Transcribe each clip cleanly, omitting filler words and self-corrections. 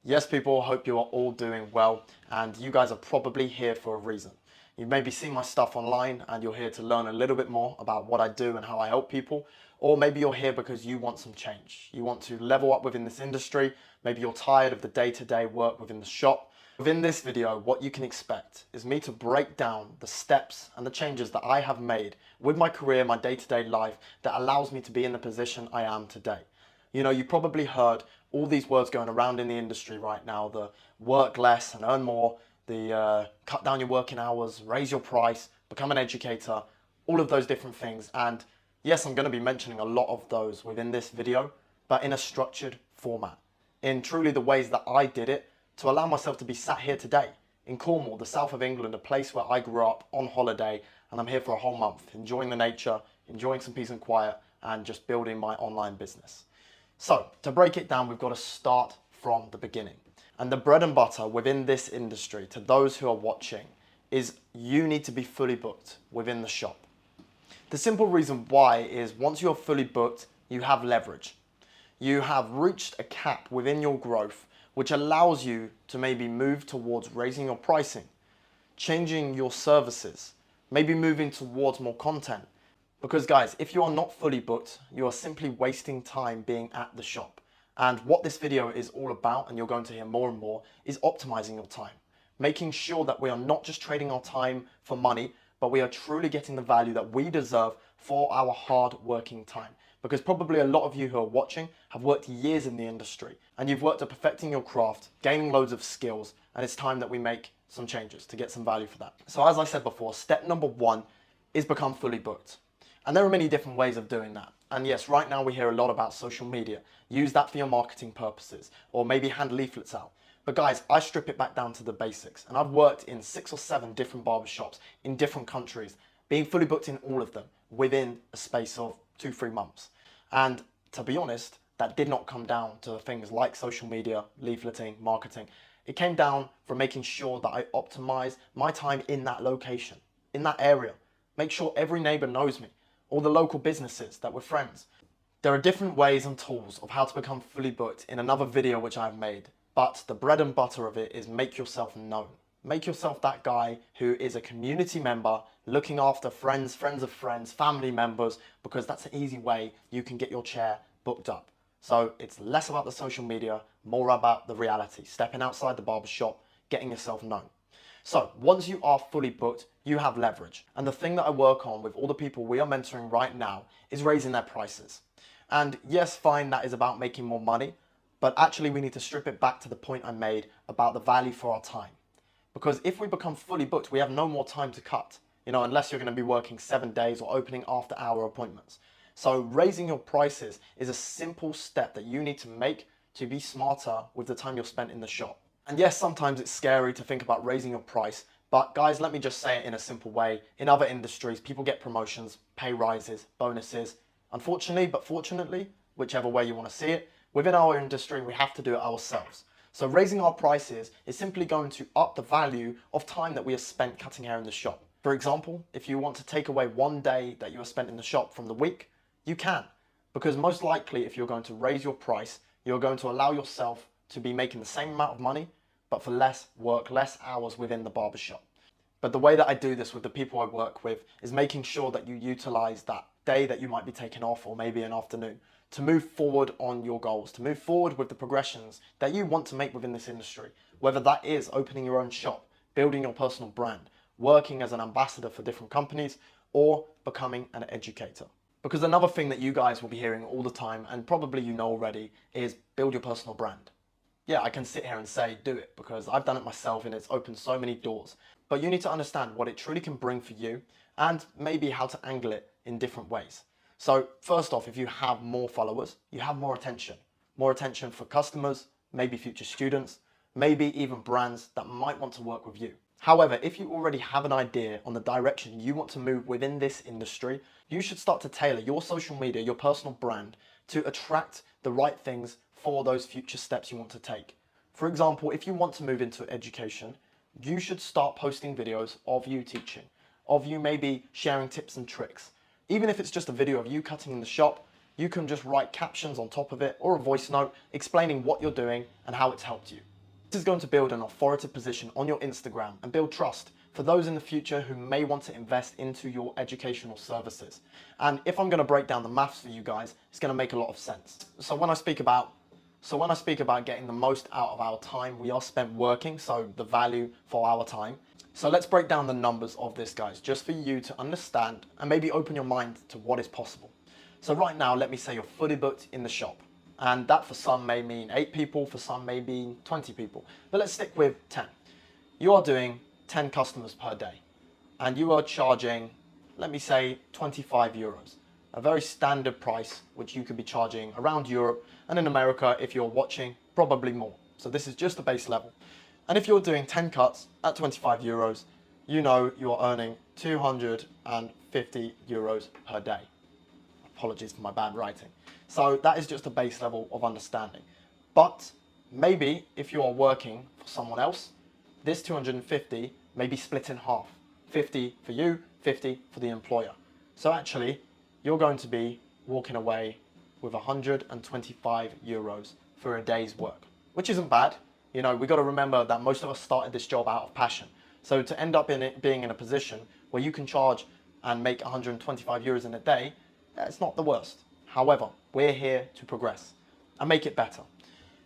Yes, people, hope you are all doing well, and you guys are probably here for a reason. You've maybe seen my stuff online and you're here to learn a little bit more about what I do and how I help people, or maybe you're here because you want some change. You want to level up within this industry, maybe you're tired of the day-to-day work within the shop. Within this video, what you can expect is me to break down the steps and the changes that I have made with my career, my day-to-day life, that allows me to be in the position I am today. You know, you probably heard all these words going around in the industry right now, the work less and earn more, the cut down your working hours, raise your price, become an educator, all of those different things. And yes, I'm going to be mentioning a lot of those within this video, but in a structured format, in truly the ways that I did it to allow myself to be sat here today in Cornwall, the south of England, a place where I grew up on holiday, and I'm here for a whole month, enjoying the nature, enjoying some peace and quiet, and just building my online business. So to break it down, we've got to start from the beginning. And the bread and butter within this industry, to those who are watching, is you need to be fully booked within the shop. The simple reason why is once you're fully booked, you have leverage. You have reached a cap within your growth, which allows you to maybe move towards raising your pricing, changing your services, maybe moving towards more content. Because guys, if you are not fully booked, you are simply wasting time being at the shop. And what this video is all about, and you're going to hear more and more, is optimizing your time. Making sure that we are not just trading our time for money, but we are truly getting the value that we deserve for our hard working time. Because probably a lot of you who are watching have worked years in the industry and you've worked at perfecting your craft, gaining loads of skills, and it's time that we make some changes to get some value for that. So as I said before, step number one is become fully booked. And there are many different ways of doing that. And yes, right now we hear a lot about social media. Use that for your marketing purposes, or maybe hand leaflets out. But guys, I strip it back down to the basics. And I've worked in 6 or 7 different barbershops in different countries, being fully booked in all of them within a space of 2-3 months. And to be honest, that did not come down to things like social media, leafleting, marketing. It came down from making sure that I optimize my time in that location, in that area. Make sure every neighbor knows me, all the local businesses that we're friends. There are different ways and tools of how to become fully booked in another video which I've made, but the bread and butter of it is make yourself known. Make yourself that guy who is a community member, looking after friends, friends of friends, family members, because that's an easy way you can get your chair booked up. So it's less about the social media, more about the reality, stepping outside the barbershop, getting yourself known. So once you are fully booked, you have leverage. And the thing that I work on with all the people we are mentoring right now is raising their prices. And yes, fine, that is about making more money, but actually we need to strip it back to the point I made about the value for our time. Because if we become fully booked, we have no more time to cut, unless you're going to be working 7 days or opening after hour appointments. So raising your prices is a simple step that you need to make to be smarter with the time you're spent in the shop. And yes, sometimes it's scary to think about raising your price, but guys, let me just say it in a simple way. In other industries, people get promotions, pay rises, bonuses. Unfortunately, but fortunately, whichever way you want to see it, within our industry, we have to do it ourselves. So raising our prices is simply going to up the value of time that we have spent cutting hair in the shop. For example, if you want to take away 1 day that you have spent in the shop from the week, you can. Because most likely, if you're going to raise your price, you're going to allow yourself to be making the same amount of money, but for less work, less hours within the barbershop. But the way that I do this with the people I work with is making sure that you utilize that day that you might be taking off, or maybe an afternoon, to move forward on your goals, to move forward with the progressions that you want to make within this industry. Whether that is opening your own shop, building your personal brand, working as an ambassador for different companies, or becoming an educator. Because another thing that you guys will be hearing all the time, and probably you know already, is build your personal brand. Yeah, I can sit here and say do it because I've done it myself and it's opened so many doors. But you need to understand what it truly can bring for you and maybe how to angle it in different ways. So first off, if you have more followers, you have more attention. More attention for customers, maybe future students, maybe even brands that might want to work with you. However, if you already have an idea on the direction you want to move within this industry, you should start to tailor your social media, your personal brand, to attract the right things for those future steps you want to take. For example, if you want to move into education, you should start posting videos of you teaching, of you maybe sharing tips and tricks. Even if it's just a video of you cutting in the shop, you can just write captions on top of it or a voice note explaining what you're doing and how it's helped you. This is going to build an authoritative position on your Instagram and build trust for those in the future who may want to invest into your educational services. And if I'm going to break down the maths for you guys, it's going to make a lot of sense. So when I speak about getting the most out of our time, we are spent working, so the value for our time. So let's break down the numbers of this, guys, just for you to understand and maybe open your mind to what is possible. So right now, let me say you're fully booked in the shop. And that for some may mean 8 people, for some may mean 20 people. But let's stick with 10. You are doing 10 customers per day. And you are charging, let me say, 25 euros. A very standard price, which you could be charging around Europe. And in America, if you're watching, probably more. So this is just the base level. And if you're doing 10 cuts at 25 euros, you know you're earning 250 euros per day. Apologies for my bad writing. So that is just a base level of understanding. But maybe if you are working for someone else, this 250 may be split in half. 50 for you, 50 for the employer. So actually, you're going to be walking away with 125 euros for a day's work, which isn't bad. You know, we got to remember that most of us started this job out of passion. So to end up in it being in a position where you can charge and make 125 euros in a day, it's not the worst. However, we're here to progress and make it better.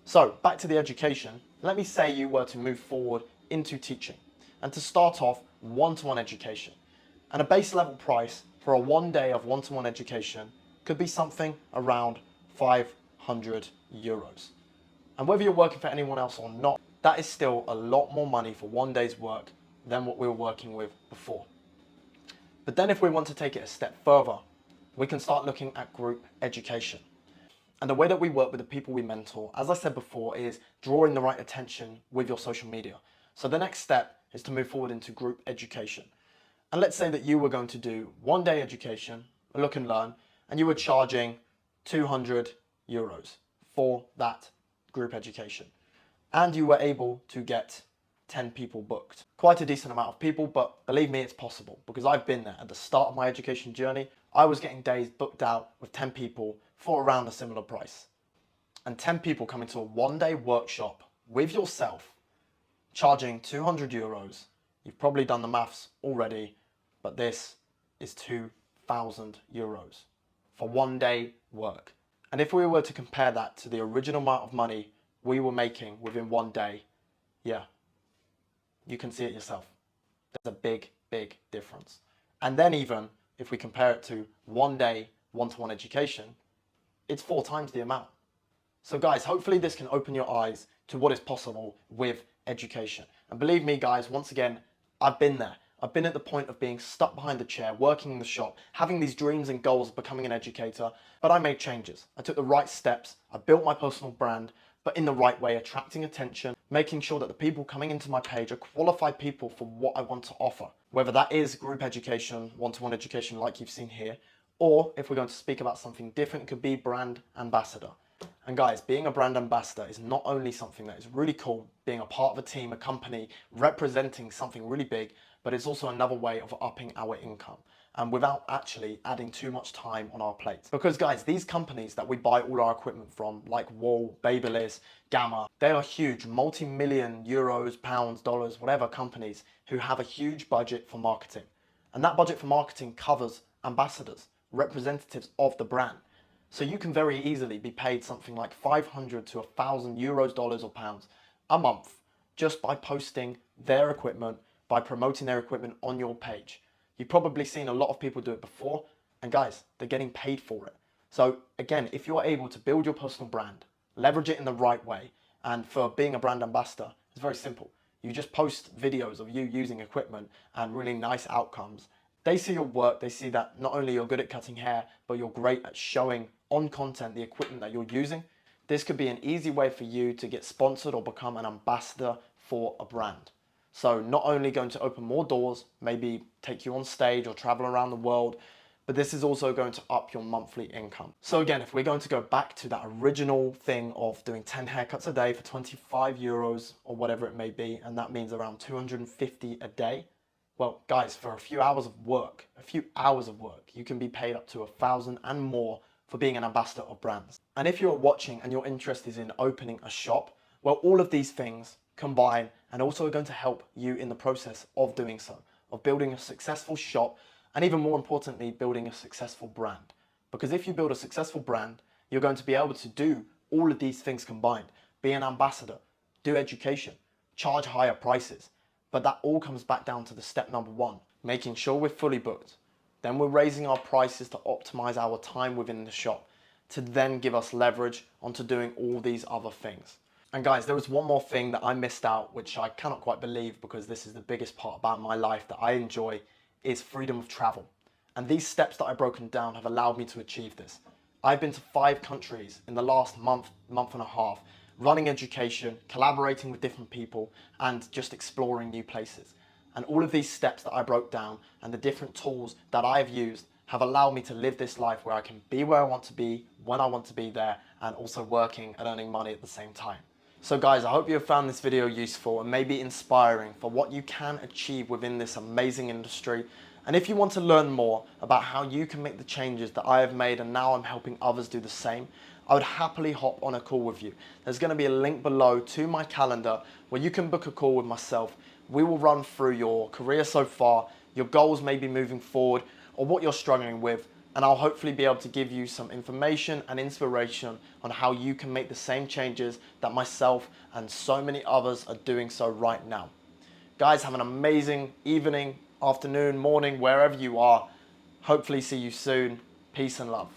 So back to the education, let me say you were to move forward into teaching and to start off one-to-one education. And a base level price for a 1 day of one-to-one education could be something around 500 euros. And whether you're working for anyone else or not, that is still a lot more money for 1 day's work than what we were working with before. But then if we want to take it a step further, we can start looking at group education. And the way that we work with the people we mentor, as I said before, is drawing the right attention with your social media. So the next step is to move forward into group education. And let's say that you were going to do 1 day education, a look and learn, and you were charging 200 euros for that group education. And you were able to get 10 people booked. Quite a decent amount of people, but believe me, it's possible because I've been there. At the start of my education journey, I was getting days booked out with 10 people for around a similar price. And 10 people coming to a 1 day workshop with yourself, charging 200 euros. You've probably done the maths already, but this is 2,000 euros for 1 day work. And if we were to compare that to the original amount of money we were making within 1 day, yeah, you can see it yourself. There's a big, big difference. And then even if we compare it to 1 day, one-to-one education, it's 4 times the amount. So guys, hopefully this can open your eyes to what is possible with education. And believe me guys, once again, I've been there. I've been at the point of being stuck behind the chair, working in the shop, having these dreams and goals of becoming an educator, but I made changes. I took the right steps. I built my personal brand, but in the right way, attracting attention, making sure that the people coming into my page are qualified people for what I want to offer. Whether that is group education, one-to-one education like you've seen here, or if we're going to speak about something different, it could be brand ambassador. And guys, being a brand ambassador is not only something that is really cool, being a part of a team, a company, representing something really big, but it's also another way of upping our income and without actually adding too much time on our plates. Because guys, these companies that we buy all our equipment from, like Wool, Babyliss, Gamma, they are huge, multi-million euros, pounds, dollars, whatever companies who have a huge budget for marketing. And that budget for marketing covers ambassadors, representatives of the brand. So you can very easily be paid something like 500 to 1,000 euros, dollars or pounds a month just by posting their equipment, by promoting their equipment on your page. You've probably seen a lot of people do it before, and guys, they're getting paid for it. So again, if you're able to build your personal brand, leverage it in the right way, and for being a brand ambassador, it's very simple. You just post videos of you using equipment and really nice outcomes. They see your work, they see that not only you're good at cutting hair, but you're great at showing on content the equipment that you're using. This could be an easy way for you to get sponsored or become an ambassador for a brand. So not only going to open more doors, maybe take you on stage or travel around the world, but this is also going to up your monthly income. So again, if we're going to go back to that original thing of doing 10 haircuts a day for 25 euros or whatever it may be, and that means around 250 a day. Well, guys, for a few hours of work, you can be paid up to 1,000 and more for being an ambassador of brands. And if you're watching and your interest is in opening a shop, well, all of these things combine, and also are going to help you in the process of doing so, of building a successful shop, and even more importantly, building a successful brand. Because if you build a successful brand, you're going to be able to do all of these things combined. Be an ambassador, do education, charge higher prices. But that all comes back down to the step number one, making sure we're fully booked. Then we're raising our prices to optimize our time within the shop, to then give us leverage onto doing all these other things. And guys, there was one more thing that I missed out, which I cannot quite believe because this is the biggest part about my life that I enjoy, is freedom of travel. And these steps that I've broken down have allowed me to achieve this. I've been to 5 countries in the last month and a half, running education, collaborating with different people, and just exploring new places. And all of these steps that I broke down and the different tools that I've used have allowed me to live this life where I can be where I want to be, when I want to be there, and also working and earning money at the same time. So guys, I hope you have found this video useful and maybe inspiring for what you can achieve within this amazing industry. And if you want to learn more about how you can make the changes that I have made and now I'm helping others do the same, I would happily hop on a call with you. There's going to be a link below to my calendar where you can book a call with myself. We will run through your career so far, your goals maybe moving forward, or what you're struggling with, and I'll hopefully be able to give you some information and inspiration on how you can make the same changes that myself and so many others are doing so right now. Guys, have an amazing evening, afternoon, morning, wherever you are. Hopefully see you soon. Peace and love.